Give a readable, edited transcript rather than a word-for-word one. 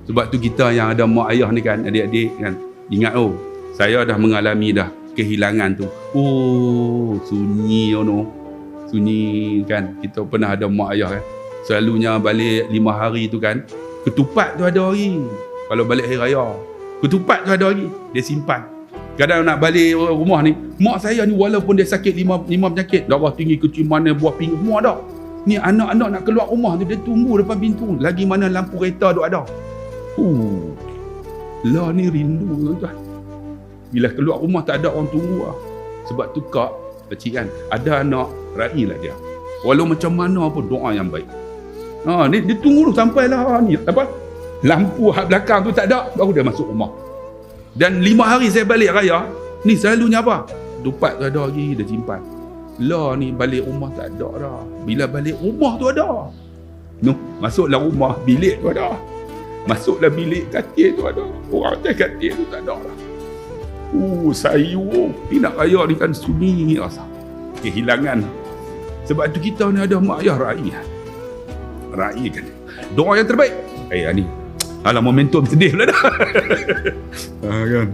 Sebab tu kita yang ada mak ayah ni kan, adik-adik kan, ingat saya dah mengalami dah kehilangan tu. Sunyi sunyi kan. Kita pernah ada mak ayah kan, selalunya balik 5 hari tu kan, ketupat tu ada hari. Kalau balik hari raya, ketupat tu ada hari, dia simpan. Kadang nak balik rumah ni, mak saya ni walaupun dia sakit 5 penyakit, darah tinggi, kecil mana, buah pinggang, semua ada. Ni anak-anak nak keluar rumah tu, dia tunggu depan pintu. Lagi mana lampu kereta tu ada. Lah ni rindu tuan-tuan. Bila keluar rumah tak ada orang tunggu lah. Sebab tu kak, kecil kan, ada anak, railah dia. Walau macam mana pun doa yang baik. Dia tunggu dulu sampailah ni lampu hak belakang tu tak ada, baru dia masuk rumah. Dan 5 hari saya balik raya, ni selalunya apa? Dupat tu ada lagi, dia simpan. Lah ni balik rumah tak ada dah. Bila balik rumah tu ada. Masuklah rumah, bilik tu ada. Masuklah bilik, katil tu ada. Orang atas katil tu tak ada lah. Sayu. Ni nak raya ni kan sunyi rasa. Kehilangan. Sebab tu kita ni ada mak ayah Rai kan. Doa yang terbaik. Ni. Alah momentum sedih pula dah. Kan.